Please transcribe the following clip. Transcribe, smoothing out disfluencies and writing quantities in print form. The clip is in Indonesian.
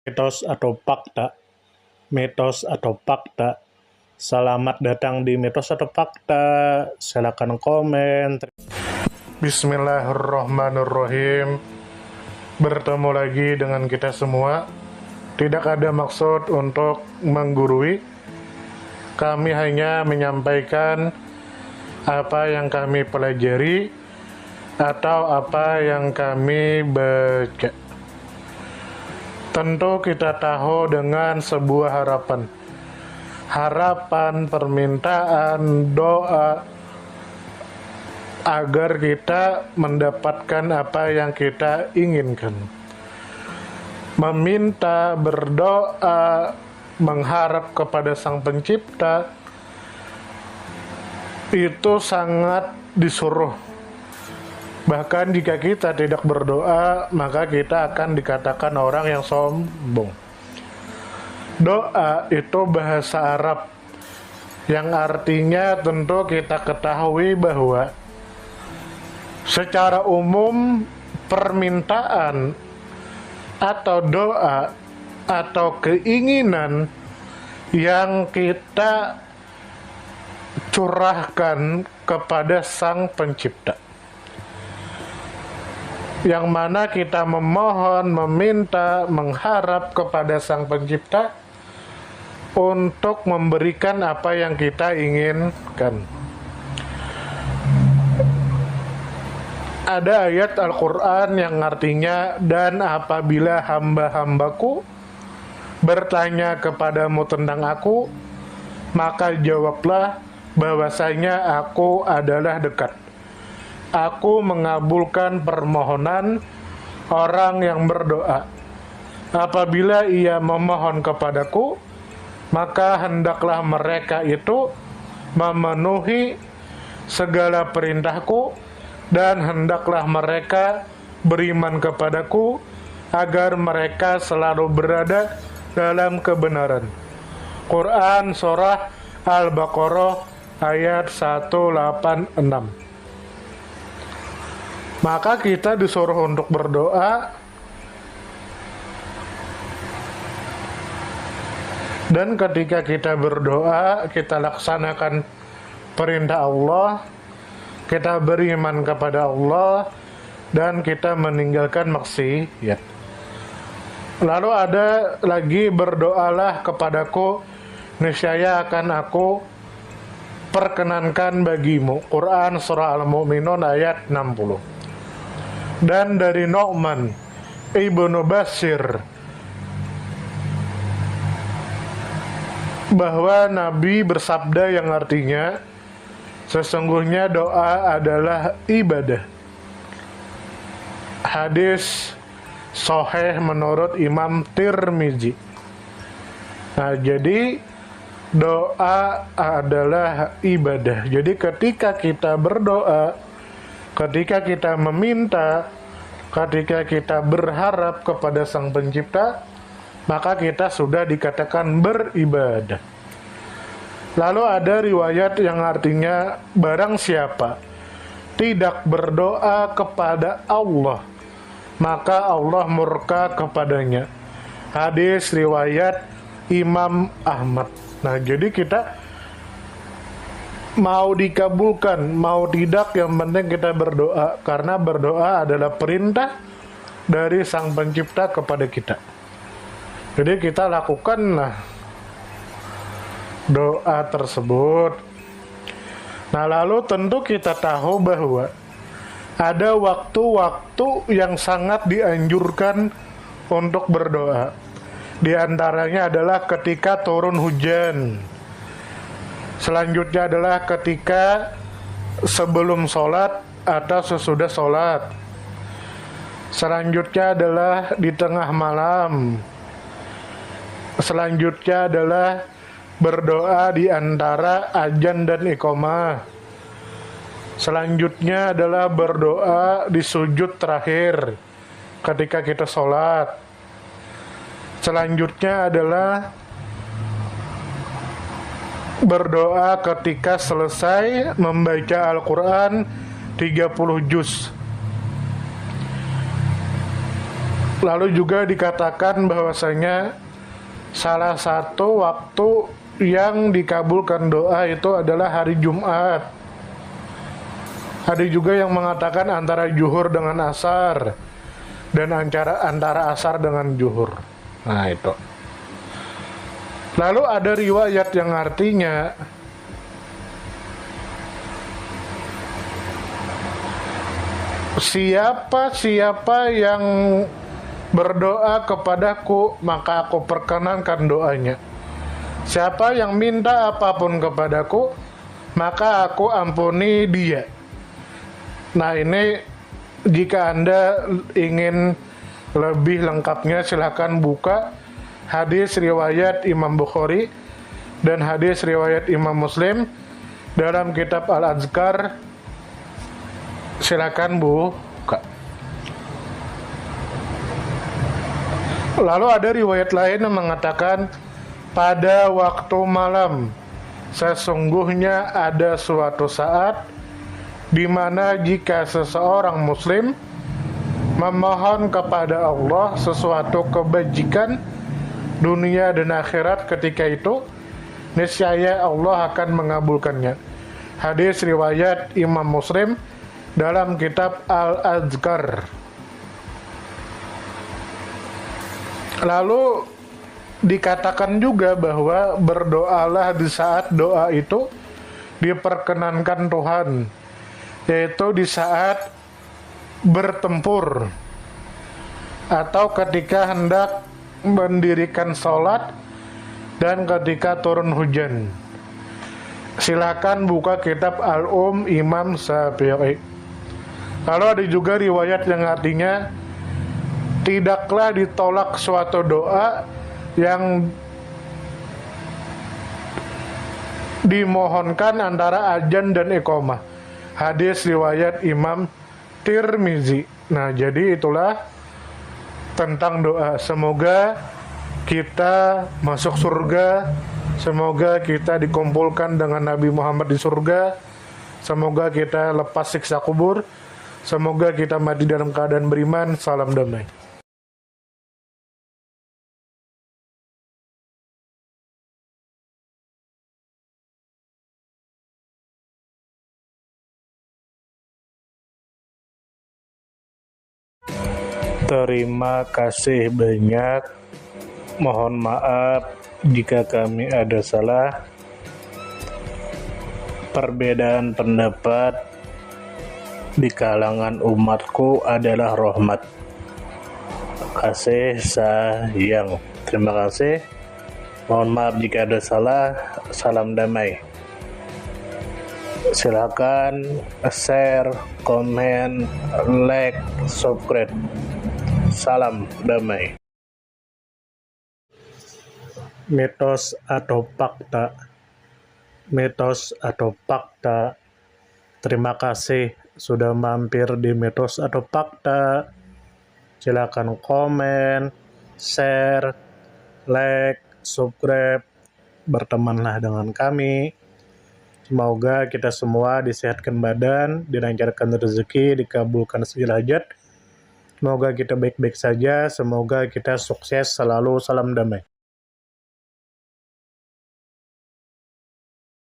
Mitos atau fakta? Mitos atau fakta? Selamat datang di Mitos atau Fakta. Silakan komen. Bismillahirrahmanirrahim. Bertemu lagi dengan kita semua. Tidak ada maksud untuk menggurui. Kami hanya menyampaikan apa yang kami pelajari atau apa yang kami baca. Tentu kita tahu dengan sebuah harapan, permintaan, doa agar kita mendapatkan apa yang kita inginkan. Meminta, berdoa, mengharap kepada Sang Pencipta itu sangat disuruh. Bahkan jika kita tidak berdoa, maka kita akan dikatakan orang yang sombong. Doa itu bahasa Arab yang artinya tentu kita ketahui bahwa secara umum permintaan atau doa atau keinginan yang kita curahkan kepada Sang Pencipta, yang mana kita memohon, meminta, mengharap kepada Sang Pencipta untuk memberikan apa yang kita inginkan. Ada ayat Al-Quran yang artinya, dan apabila hamba-hambaku bertanya kepadamu tentang aku, maka jawablah bahwasanya aku adalah dekat. Aku mengabulkan permohonan orang yang berdoa. Apabila ia memohon kepadaku, maka hendaklah mereka itu memenuhi segala perintahku, dan hendaklah mereka beriman kepadaku agar mereka selalu berada dalam kebenaran. Quran Surah Al-Baqarah ayat 186. Maka kita disuruh untuk berdoa, dan ketika kita berdoa, kita laksanakan perintah Allah, kita beriman kepada Allah, dan kita meninggalkan maksiat. Lalu ada lagi, berdoalah kepadaku, niscaya akan aku perkenankan bagimu. Quran Surah Al-Mu'minun ayat 60. Dan dari Nu'man Ibnu Bashir bahwa Nabi bersabda yang artinya, sesungguhnya doa adalah ibadah. Hadis sahih menurut Imam Tirmizi. Nah, jadi doa adalah ibadah. Jadi ketika kita berdoa, ketika kita meminta, ketika kita berharap kepada Sang Pencipta, maka kita sudah dikatakan beribadah. Lalu ada riwayat yang artinya, barang siapa tidak berdoa kepada Allah, maka Allah murka kepadanya. Hadis riwayat Imam Ahmad. Nah, jadi kita mau dikabulkan, mau tidak, yang penting kita berdoa, karena berdoa adalah perintah dari Sang Pencipta kepada kita. Jadi kita lakukanlah doa tersebut. Nah, lalu tentu kita tahu bahwa ada waktu-waktu yang sangat dianjurkan untuk berdoa. Di antaranya adalah ketika turun hujan. Selanjutnya adalah ketika sebelum sholat atau sesudah sholat. Selanjutnya adalah di tengah malam. Selanjutnya adalah berdoa di antara azan dan iqamah. Selanjutnya adalah berdoa di sujud terakhir ketika kita sholat. Selanjutnya adalah berdoa ketika selesai membaca Al-Quran 30 juz. Lalu juga dikatakan bahwasanya salah satu waktu yang dikabulkan doa itu adalah hari Jumat. Ada juga yang mengatakan antara zuhur dengan asar, dan antara asar dengan zuhur. Nah itu. Lalu ada riwayat yang artinya siapa yang berdoa kepadaku, maka aku perkenankan doanya. Siapa yang minta apapun kepadaku, maka aku ampuni dia. Nah ini, jika Anda ingin lebih lengkapnya silahkan buka hadis riwayat Imam Bukhari dan hadis riwayat Imam Muslim dalam kitab Al-Azkar. Silakan buka. Lalu ada riwayat lain yang mengatakan pada waktu malam sesungguhnya ada suatu saat di mana jika seseorang muslim memohon kepada Allah sesuatu kebajikan dunia dan akhirat, ketika itu niscaya Allah akan mengabulkannya. Hadis riwayat Imam Muslim dalam kitab Al-Azkar. Lalu dikatakan juga bahwa berdoalah di saat doa itu diperkenankan Tuhan, yaitu di saat bertempur atau ketika hendak mendirikan sholat dan ketika turun hujan. Silakan buka kitab Al-Um Imam Syafi'i. Lalu ada juga riwayat yang artinya tidaklah ditolak suatu doa yang dimohonkan antara azan dan iqamah. Hadis riwayat Imam Tirmizi. Nah, jadi itulah tentang doa. Semoga kita masuk surga, semoga kita dikumpulkan dengan Nabi Muhammad di surga, semoga kita lepas siksa kubur, semoga kita mati dalam keadaan beriman. Salam damai. Terima kasih banyak. Mohon maaf jika kami ada salah. Perbedaan pendapat di kalangan umatku adalah rahmat. Kasih sayang. Terima kasih. Mohon maaf jika ada salah. Salam damai. Silakan share, komen, like, subscribe. Salam damai. Mitos atau fakta? Mitos atau fakta? Terima kasih sudah mampir di Mitos atau Fakta. Silakan komen, share, like, subscribe, bertemanlah dengan kami. Semoga kita semua disehatkan badan, dilancarkan rezeki, dikabulkan segala hajat. Semoga kita baik-baik saja, semoga kita sukses selalu. Salam damai.